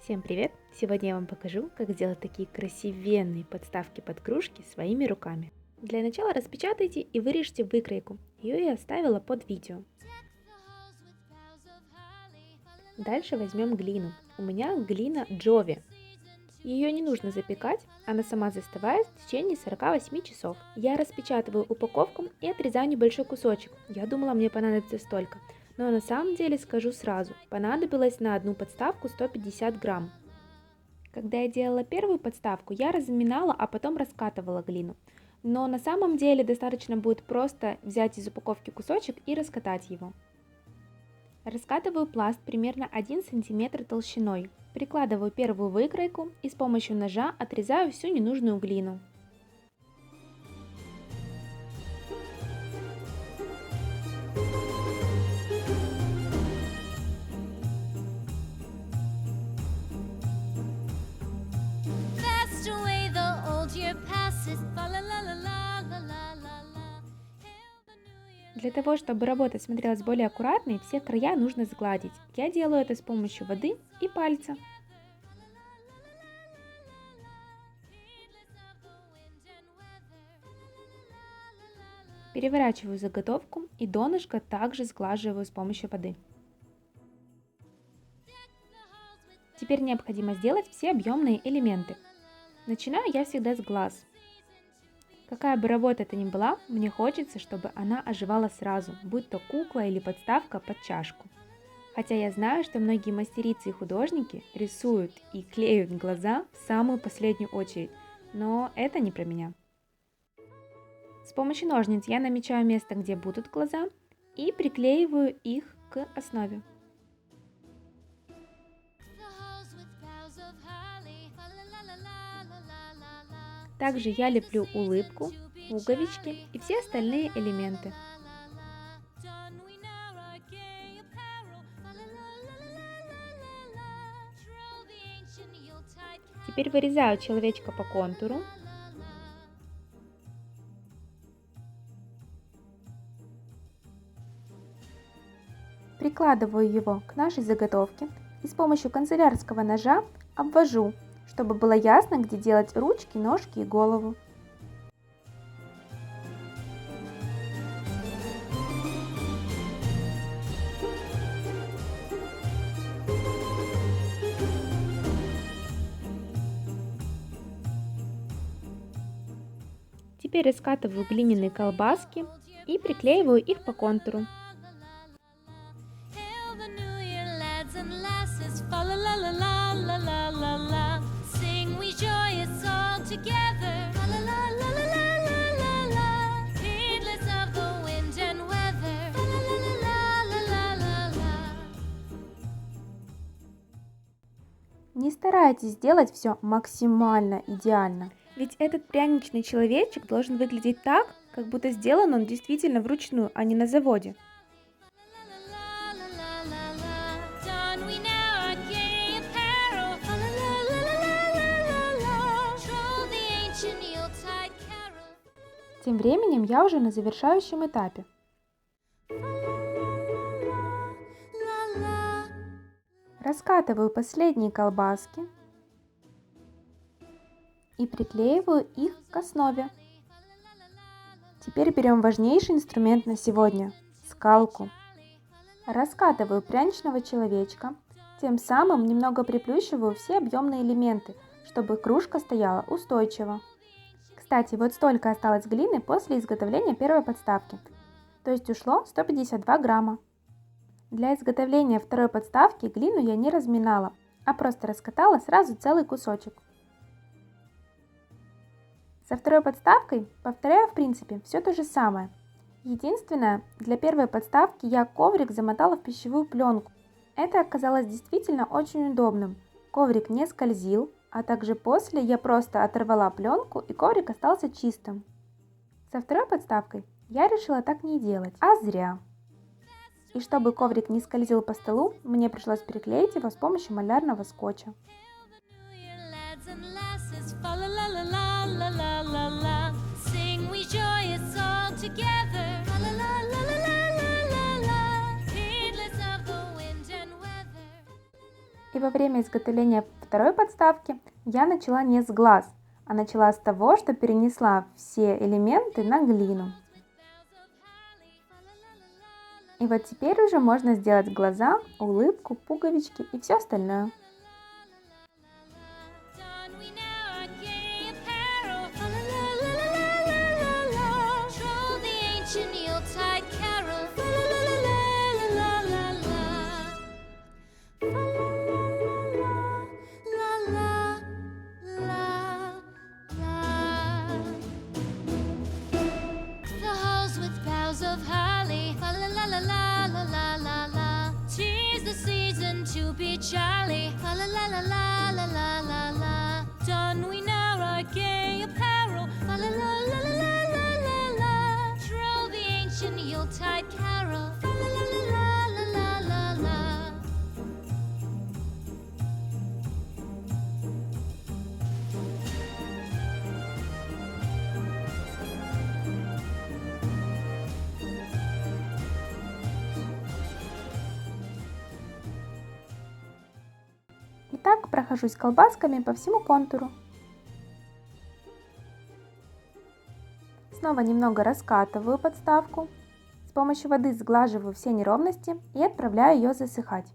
Всем привет! Сегодня я вам покажу, как сделать такие красивенные подставки под кружки своими руками. Для начала распечатайте и вырежьте выкройку. Ее я оставила под видео. Дальше возьмем глину. У меня глина Джови. Ее не нужно запекать, она сама застывает в течение 48 часов. Я распечатываю упаковку и отрезаю небольшой кусочек. Я думала, мне понадобится столько. Но на самом деле скажу сразу, понадобилось на одну подставку 150 грамм. Когда я делала первую подставку, я разминала, а потом раскатывала глину. Но на самом деле достаточно будет просто взять из упаковки кусочек и раскатать его. Раскатываю пласт примерно 1 см толщиной. Прикладываю первую выкройку и с помощью ножа отрезаю всю ненужную глину. Для того, чтобы работа смотрелась более аккуратной, все края нужно сгладить. Я делаю это с помощью воды и пальца. Переворачиваю заготовку и донышко также сглаживаю с помощью воды. Теперь необходимо сделать все объемные элементы. Начинаю я всегда с глаз. Какая бы работа это ни была, мне хочется, чтобы она оживала сразу, будь то кукла или подставка под чашку. Хотя я знаю, что многие мастерицы и художники рисуют и клеют глаза в самую последнюю очередь, но это не про меня. С помощью ножниц я намечаю место, где будут глаза, и приклеиваю их к основе. Также я леплю улыбку, пуговички и все остальные элементы. Теперь вырезаю человечка по контуру. Прикладываю его к нашей заготовке и с помощью канцелярского ножа обвожу, чтобы было ясно, где делать ручки, ножки и голову. Теперь раскатываю глиняные колбаски и приклеиваю их по контуру. Не старайтесь сделать все максимально идеально, ведь этот пряничный человечек должен выглядеть так, как будто сделан он действительно вручную, а не на заводе. Тем временем я уже на завершающем этапе. Раскатываю последние колбаски и приклеиваю их к основе. Теперь берем важнейший инструмент на сегодня – скалку. Раскатываю пряничного человечка, тем самым немного приплющиваю все объемные элементы, чтобы кружка стояла устойчиво. Кстати, вот столько осталось глины после изготовления первой подставки, то есть ушло 152 грамма. Для изготовления второй подставки глину я не разминала, а просто раскатала сразу целый кусочек. Со второй подставкой повторяю в принципе все то же самое. Единственное, для первой подставки я коврик замотала в пищевую пленку. Это оказалось действительно очень удобным. Коврик не скользил, а также после я просто оторвала пленку и коврик остался чистым. Со второй подставкой я решила так не делать, а зря. И чтобы коврик не скользил по столу, мне пришлось приклеить его с помощью малярного скотча. И во время изготовления второй подставки я начала не с глаз, а начала с того, что перенесла все элементы на глину. И вот теперь уже можно сделать глаза, улыбку, пуговички и все остальное. To be jolly, la la la la la la la la la. Don we now our gay apparel, la la la la la la la la. Troll the ancient Yuletide carol, la la la la la la la la. Итак, прохожусь колбасками по всему контуру. Снова немного раскатываю подставку. С помощью воды сглаживаю все неровности и отправляю ее засыхать.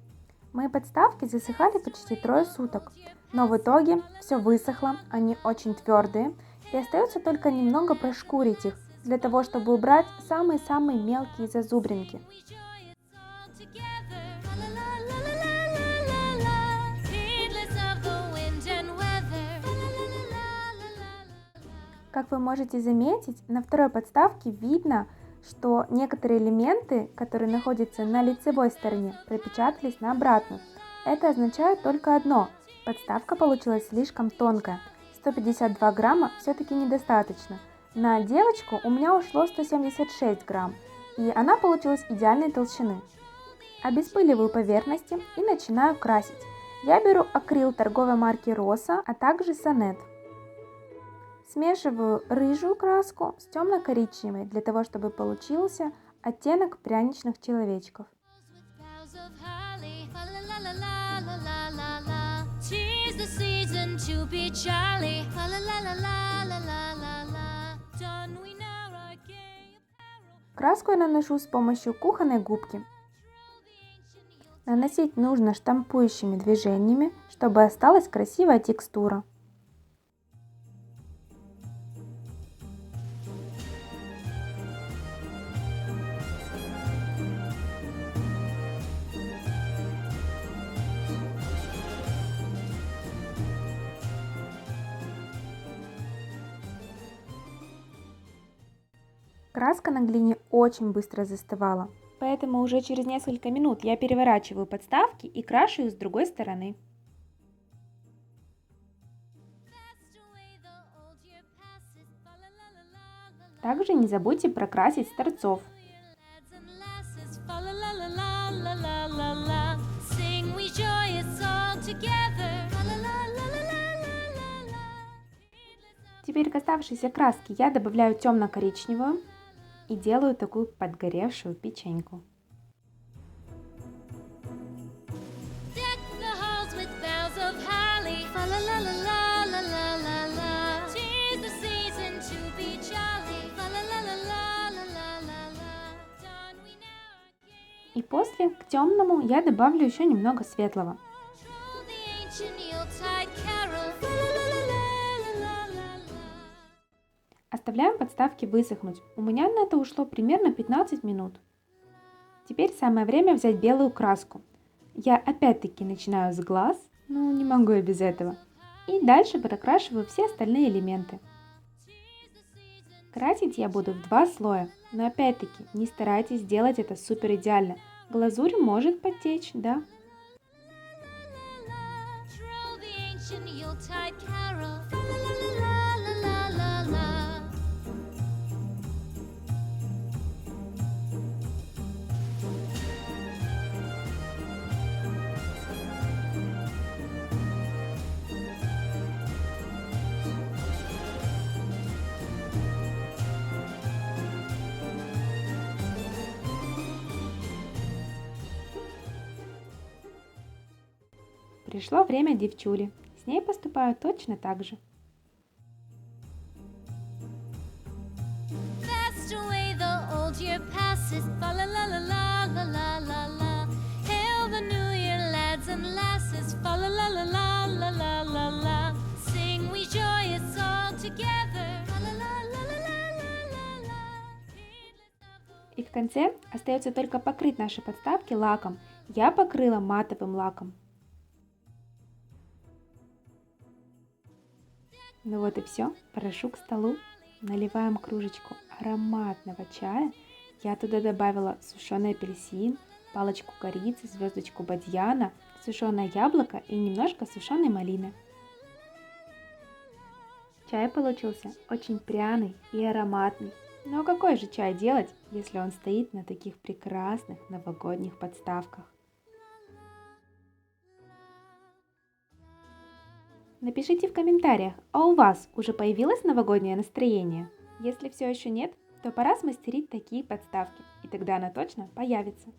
Мои подставки засыхали почти 3 суток, но в итоге все высохло, они очень твердые, и остается только немного прошкурить их, для того, чтобы убрать самые-самые мелкие зазубринки. Как вы можете заметить, на второй подставке видно, что некоторые элементы, которые находятся на лицевой стороне, пропечатались на обратную. Это означает только одно – подставка получилась слишком тонкая. 152 грамма все-таки недостаточно. На девочку у меня ушло 176 грамм, и она получилась идеальной толщины. Обеспыливаю поверхности и начинаю красить. Я беру акрил торговой марки Rosa, а также Сонет. Смешиваю рыжую краску с темно-коричневой, для того, чтобы получился оттенок пряничных человечков. Краску я наношу с помощью кухонной губки. Наносить нужно штампующими движениями, чтобы осталась красивая текстура. Краска на глине очень быстро застывала, поэтому уже через несколько минут я переворачиваю подставки и крашу их с другой стороны. Также не забудьте прокрасить с торцов. Теперь к оставшейся краске я добавляю темно-коричневую и делаю такую подгоревшую печеньку. И после к темному я добавлю еще немного светлого. Оставляем подставки высохнуть. У меня на это ушло примерно 15 минут. Теперь самое время взять белую краску. Я опять-таки начинаю с глаз, но не могу я без этого. И дальше прокрашиваю все остальные элементы. Красить я буду в 2 слоя, но опять-таки не старайтесь сделать это супер идеально. Глазурь может подтечь, да? Пришло время девчули. С ней поступаю точно так же. Fast away the old year passes. Fa la la la la la la la la. Hail the new year, lads and lasses. Fa la la la la la la la la. Sing we joyous all together. Fa la la la la la la la la. И в конце остается только покрыть наши подставки лаком. Я покрыла матовым лаком. Ну вот и все. Прошу к столу. Наливаем кружечку ароматного чая. Я туда добавила сушеный апельсин, палочку корицы, звездочку бадьяна, сушеное яблоко и немножко сушеной малины. Чай получился очень пряный и ароматный. Но какой же чай делать, если он стоит на таких прекрасных новогодних подставках? Напишите в комментариях, а у вас уже появилось новогоднее настроение? Если все еще нет, то пора смастерить такие подставки, и тогда оно точно появится.